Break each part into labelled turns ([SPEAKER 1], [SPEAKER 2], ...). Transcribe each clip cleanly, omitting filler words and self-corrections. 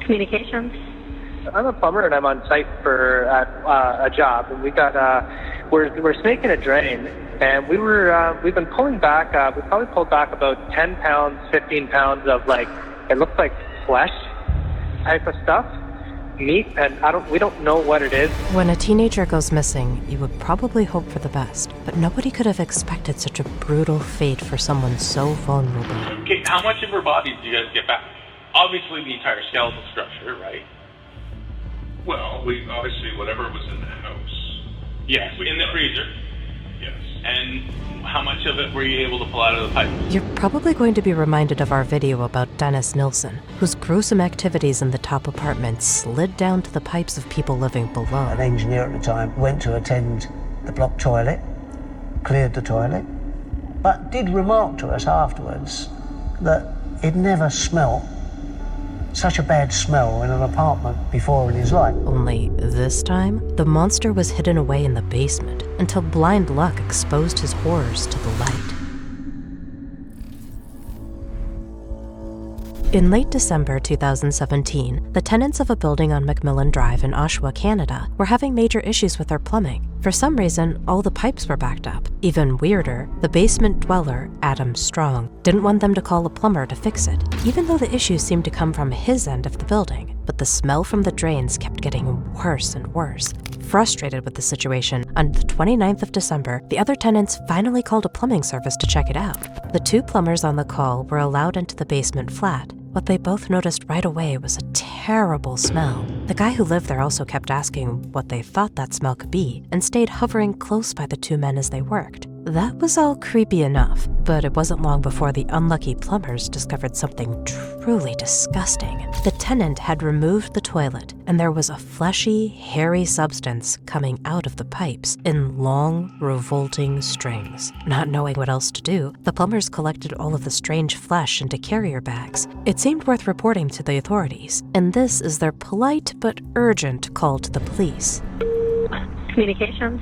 [SPEAKER 1] Communications.
[SPEAKER 2] I'm a plumber and I'm on site for a job, and we got we're snaking a drain, and we've been pulling back. We probably pulled back about 10 pounds, 15 pounds of it looks like flesh type of stuff, meat, and we don't know what it is.
[SPEAKER 3] When a teenager goes missing, you would probably hope for the best, but nobody could have expected such a brutal fate for someone so vulnerable.
[SPEAKER 4] Okay, how much of her body did you guys get back? Obviously the entire skeletal structure, right?
[SPEAKER 5] Well, we obviously whatever was in the house.
[SPEAKER 4] Yes, in the freezer.
[SPEAKER 5] Yes.
[SPEAKER 4] And how much of it were you able to pull out of the pipe?
[SPEAKER 3] You're probably going to be reminded of our video about Dennis Nillson, whose gruesome activities in the top apartment slid down to the pipes of people living below.
[SPEAKER 6] An engineer at the time went to attend the block toilet, cleared the toilet, but did remark to us afterwards that it never smelt such a bad smell in an apartment before in his life.
[SPEAKER 3] Only this time, the monster was hidden away in the basement until blind luck exposed his horrors to the light. In late December 2017, the tenants of a building on McMillan Drive in Oshawa, Canada, were having major issues with their plumbing. For some reason, all the pipes were backed up. Even weirder, the basement dweller, Adam Strong, didn't want them to call a plumber to fix it, even though the issues seemed to come from his end of the building. But the smell from the drains kept getting worse and worse. Frustrated with the situation, on the 29th of December, the other tenants finally called a plumbing service to check it out. The two plumbers on the call were allowed into the basement flat. What they both noticed right away was a terrible smell. The guy who lived there also kept asking what they thought that smell could be, and stayed hovering close by the two men as they worked. That was all creepy enough, but it wasn't long before the unlucky plumbers discovered something truly disgusting. The tenant had removed the toilet, and there was a fleshy, hairy substance coming out of the pipes in long, revolting strings. Not knowing what else to do, the plumbers collected all of the strange flesh into carrier bags. It seemed worth reporting to the authorities, and this is their polite but urgent call to the police.
[SPEAKER 1] Communications.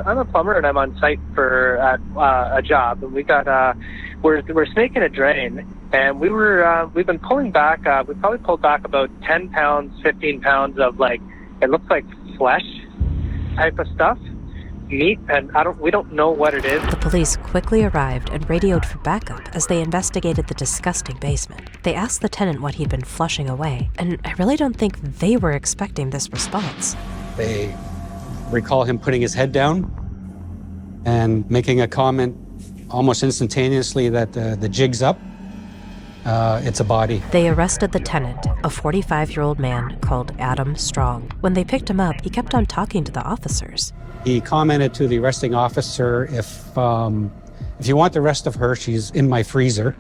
[SPEAKER 2] I'm a plumber and I'm on site for a job, and we got we're snaking a drain, and we've been pulling back. We probably pulled back about 10 pounds, 15 pounds of it looks like flesh type of stuff, meat, and we don't know what it is.
[SPEAKER 3] The police quickly arrived and radioed for backup as they investigated the disgusting basement. They asked the tenant what he'd been flushing away, and I really don't think they were expecting this response.
[SPEAKER 7] They recall him putting his head down and making a comment almost instantaneously that the jig's up. It's a body.
[SPEAKER 3] They arrested the tenant, a 45-year-old man called Adam Strong. When they picked him up, he kept on talking to the officers.
[SPEAKER 7] He commented to the arresting officer, if you want the rest of her, she's in my freezer,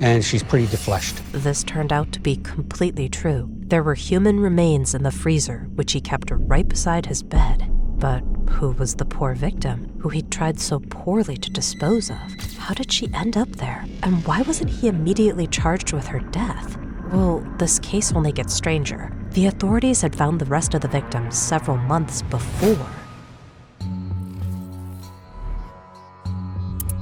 [SPEAKER 7] and she's pretty defleshed.
[SPEAKER 3] This turned out to be completely true. There were human remains in the freezer, which he kept right beside his bed. But who was the poor victim, who he'd tried so poorly to dispose of? How did she end up there? And why wasn't he immediately charged with her death? Well, this case only gets stranger. The authorities had found the rest of the victims several months before.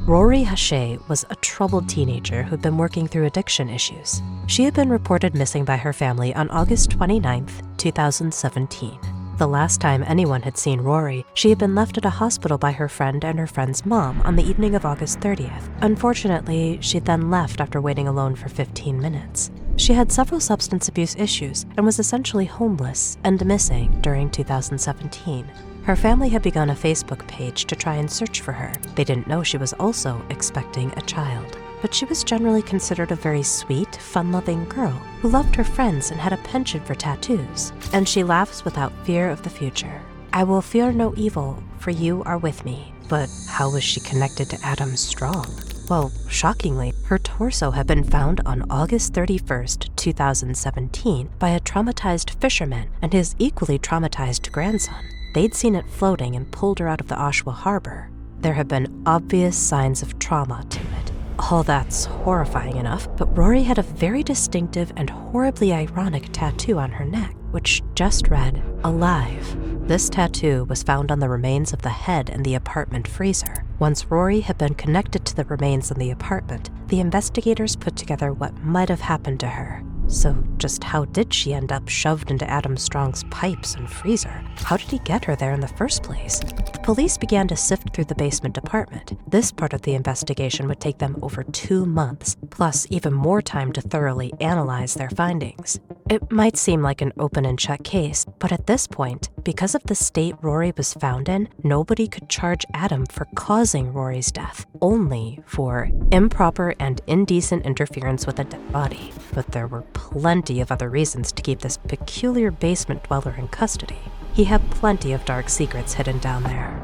[SPEAKER 3] Rory Hache was a troubled teenager who'd been working through addiction issues. She had been reported missing by her family on August 29th, 2017. The last time anyone had seen Rory, she had been left at a hospital by her friend and her friend's mom on the evening of August 30th. Unfortunately, she'd then left after waiting alone for 15 minutes. She had several substance abuse issues and was essentially homeless and missing during 2017. Her family had begun a Facebook page to try and search for her. They didn't know she was also expecting a child. But she was generally considered a very sweet, fun-loving girl who loved her friends and had a penchant for tattoos. And she laughs without fear of the future. I will fear no evil, for you are with me. But how was she connected to Adam Strong? Well, shockingly, her torso had been found on August 31st, 2017 by a traumatized fisherman and his equally traumatized grandson. They'd seen it floating and pulled her out of the Oshawa harbor. There had been obvious signs of trauma to it. All that's horrifying enough, but Rory had a very distinctive and horribly ironic tattoo on her neck, which just read, "Alive." This tattoo was found on the remains of the head in the apartment freezer. Once Rory had been connected to the remains in the apartment, the investigators put together what might have happened to her. So just how did she end up shoved into Adam Strong's pipes and freezer? How did he get her there in the first place? Police began to sift through the basement department. This part of the investigation would take them over 2 months, plus even more time to thoroughly analyze their findings. It might seem like an open and shut case, but at this point, because of the state Rory was found in, nobody could charge Adam for causing Rory's death, only for improper and indecent interference with a dead body. But there were plenty of other reasons to keep this peculiar basement dweller in custody. He had plenty of dark secrets hidden down there.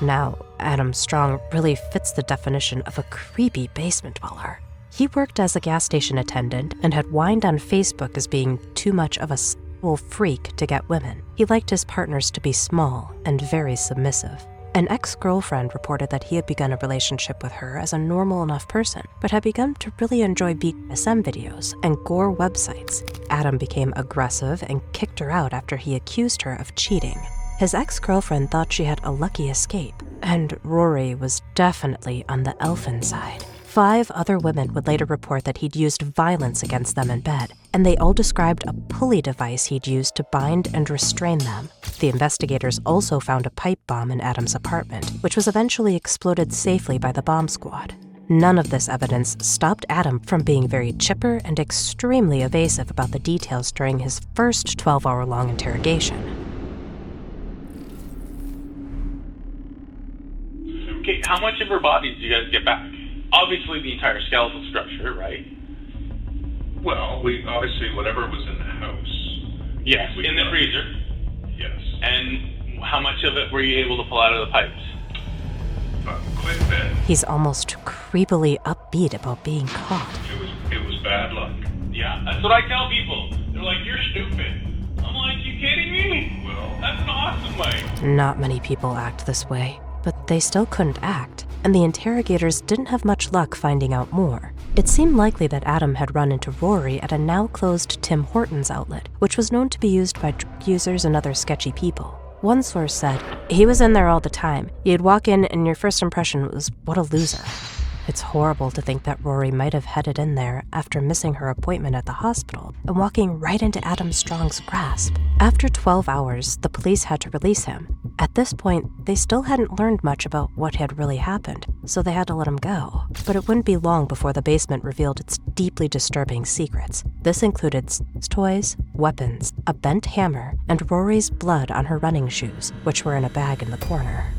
[SPEAKER 3] Now, Adam Strong really fits the definition of a creepy basement dweller. He worked as a gas station attendant and had whined on Facebook as being too much of a sexual freak to get women. He liked his partners to be small and very submissive. An ex-girlfriend reported that he had begun a relationship with her as a normal enough person, but had begun to really enjoy BDSM videos and gore websites. Adam became aggressive and kicked her out after he accused her of cheating. His ex-girlfriend thought she had a lucky escape, and Rory was definitely on the elfin side. 5 other women would later report that he'd used violence against them in bed, and they all described a pulley device he'd used to bind and restrain them. The investigators also found a pipe bomb in Adam's apartment, which was eventually exploded safely by the bomb squad. None of this evidence stopped Adam from being very chipper and extremely evasive about the details during his first 12-hour-long interrogation.
[SPEAKER 4] Okay, how much of her body did you guys get back? Obviously the entire skeletal structure, right?
[SPEAKER 5] Well, we obviously whatever was in the house.
[SPEAKER 4] Yes, in the freezer.
[SPEAKER 5] Yes.
[SPEAKER 4] And how much of it were you able to pull out of the pipes?
[SPEAKER 5] Quite a bit.
[SPEAKER 3] He's almost creepily upbeat about being caught.
[SPEAKER 5] It was bad luck.
[SPEAKER 4] Yeah, that's what I tell people. They're like, you're stupid. I'm like, you kidding me? Well, that's an awesome way.
[SPEAKER 3] Not many people act this way, but they still couldn't act, and the interrogators didn't have much luck finding out more. It seemed likely that Adam had run into Rory at a now-closed Tim Hortons outlet, which was known to be used by drug users and other sketchy people. One source said, he was in there all the time. You'd walk in and your first impression was, what a loser. It's horrible to think that Rory might have headed in there after missing her appointment at the hospital and walking right into Adam Strong's grasp. After 12 hours, the police had to release him. At this point, they still hadn't learned much about what had really happened, so they had to let him go. But it wouldn't be long before the basement revealed its deeply disturbing secrets. This included sex toys, weapons, a bent hammer, and Rory's blood on her running shoes, which were in a bag in the corner.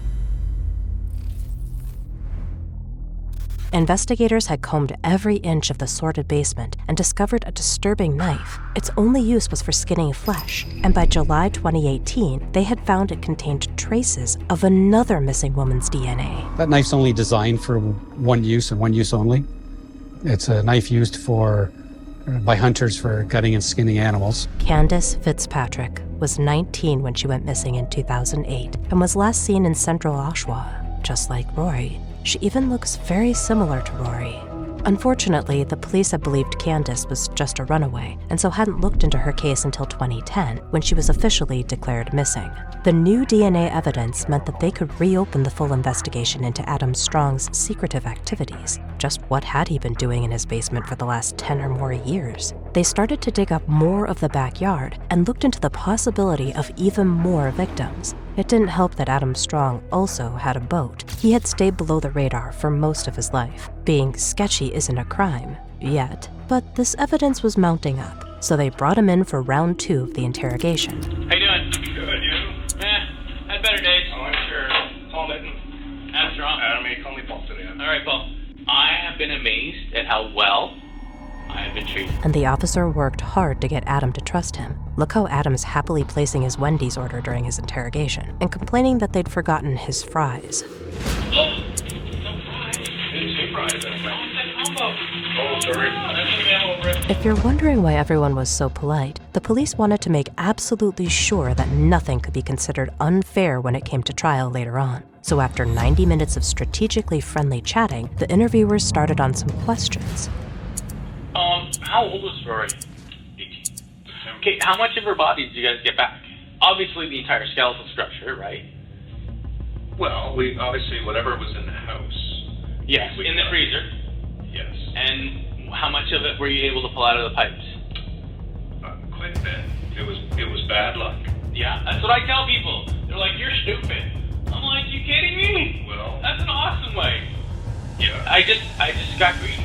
[SPEAKER 3] Investigators had combed every inch of the sordid basement and discovered a disturbing knife. Its only use was for skinning flesh, and by July 2018, they had found it contained traces of another missing woman's DNA.
[SPEAKER 7] That knife's only designed for one use and one use only. It's a knife used by hunters for cutting and skinning animals.
[SPEAKER 3] Candace Fitzpatrick was 19 when she went missing in 2008 and was last seen in central Oshawa, just like Rory. She even looks very similar to Rory. Unfortunately, the police had believed Candace was just a runaway, and so hadn't looked into her case until 2010, when she was officially declared missing. The new DNA evidence meant that they could reopen the full investigation into Adam Strong's secretive activities. Just what had he been doing in his basement for the last 10 or more years? They started to dig up more of the backyard and looked into the possibility of even more victims. It didn't help that Adam Strong also had a boat. He had stayed below the radar for most of his life. Being sketchy isn't a crime, yet, but this evidence was mounting up, so they brought him in for round 2 of the interrogation.
[SPEAKER 4] How you doing?
[SPEAKER 5] Good, you?
[SPEAKER 4] Had better days.
[SPEAKER 5] Oh, I'm sure. Paul Nitton.
[SPEAKER 4] Adam Strong.
[SPEAKER 5] Adam, you call me Paul today.
[SPEAKER 4] All right, Paul. I have been amazed at how well I have been treated.
[SPEAKER 3] And the officer worked hard to get Adam to trust him. Look how Adam's happily placing his Wendy's order during his interrogation and complaining that they'd forgotten his fries.
[SPEAKER 4] Oh, no fries.
[SPEAKER 5] Didn't say fries,
[SPEAKER 4] Oh, it's a combo.
[SPEAKER 5] Oh, sorry.
[SPEAKER 4] That's the mail over it.
[SPEAKER 3] If you're wondering why everyone was so polite, the police wanted to make absolutely sure that nothing could be considered unfair when it came to trial later on. So after 90 minutes of strategically friendly chatting, the interviewers started on some questions.
[SPEAKER 4] How old was Rory? 18. Okay, how much of her body did you guys get back? Obviously the entire skeletal structure, right?
[SPEAKER 5] Well, we obviously whatever was in the house.
[SPEAKER 4] Yes, in the freezer. much of it were you able to pull out of the pipes?
[SPEAKER 5] Quite a bit. It was bad luck.
[SPEAKER 4] Yeah, that's what I tell people. They're like, you're stupid. I'm like, you kidding me?
[SPEAKER 5] Well,
[SPEAKER 4] that's an awesome way.
[SPEAKER 5] yeah.
[SPEAKER 4] I just got greedy.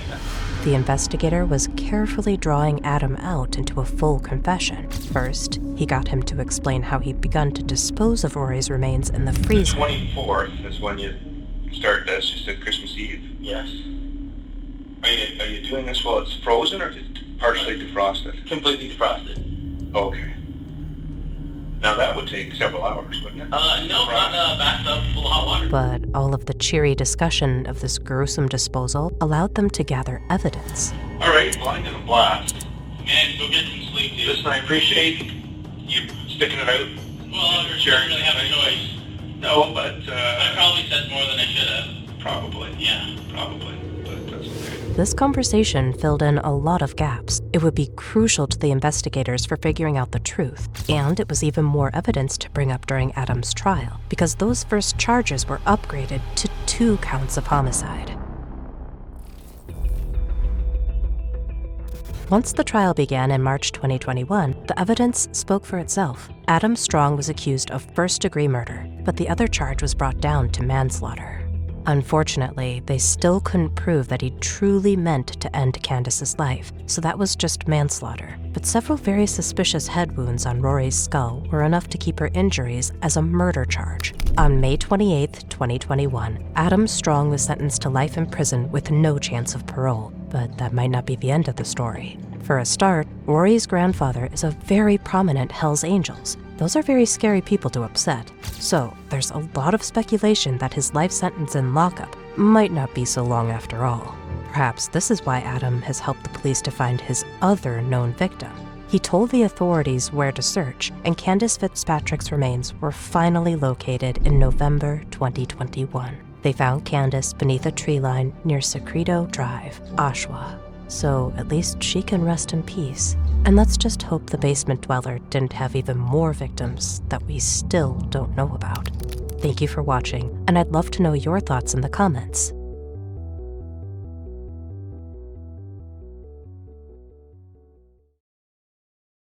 [SPEAKER 3] The investigator was carefully drawing Adam out into a full confession. First, he got him to explain how he'd begun to dispose of Rory's remains in the
[SPEAKER 5] The
[SPEAKER 3] freezer.
[SPEAKER 5] 24th is when you start this. You said Christmas Eve.
[SPEAKER 8] Yes.
[SPEAKER 5] Are you doing this while it's frozen or partially defrosted?
[SPEAKER 8] Completely defrosted.
[SPEAKER 5] Okay. Now that would take several hours, wouldn't it?
[SPEAKER 8] No, not bathtub full of hot water.
[SPEAKER 3] But all of the cheery discussion of this gruesome disposal allowed them to gather evidence.
[SPEAKER 5] All right, well, I'm gonna blast.
[SPEAKER 8] Man, go get some sleep, dude.
[SPEAKER 5] Listen, I appreciate you sticking it out.
[SPEAKER 8] Well, you didn't really have a choice.
[SPEAKER 5] No, but,
[SPEAKER 8] I probably said more than I should have.
[SPEAKER 5] probably.
[SPEAKER 8] Yeah.
[SPEAKER 5] Probably, but that's okay.
[SPEAKER 3] This conversation filled in a lot of gaps. It would be crucial to the investigators for figuring out the truth, and it was even more evidence to bring up during Adam's trial, because those first charges were upgraded to 2 counts of homicide. Once the trial began in March 2021, the evidence spoke for itself. Adam Strong was accused of first-degree murder, but the other charge was brought down to manslaughter. Unfortunately, they still couldn't prove that he truly meant to end Candace's life, so that was just manslaughter. But several very suspicious head wounds on Rory's skull were enough to keep her injuries as a murder charge. On May 28, 2021, Adam Strong was sentenced to life in prison with no chance of parole. But that might not be the end of the story. For a start, Rory's grandfather is a very prominent Hells Angels. Those are very scary people to upset. So there's a lot of speculation that his life sentence in lockup might not be so long after all. Perhaps this is why Adam has helped the police to find his other known victim. He told the authorities where to search, and Candace Fitzpatrick's remains were finally located in November 2021. They found Candace beneath a tree line near McMillan Drive, Oshawa. So at least she can rest in peace. And let's just hope the basement dweller didn't have even more victims that we still don't know about. Thank you for watching, and I'd love to know your thoughts in the comments.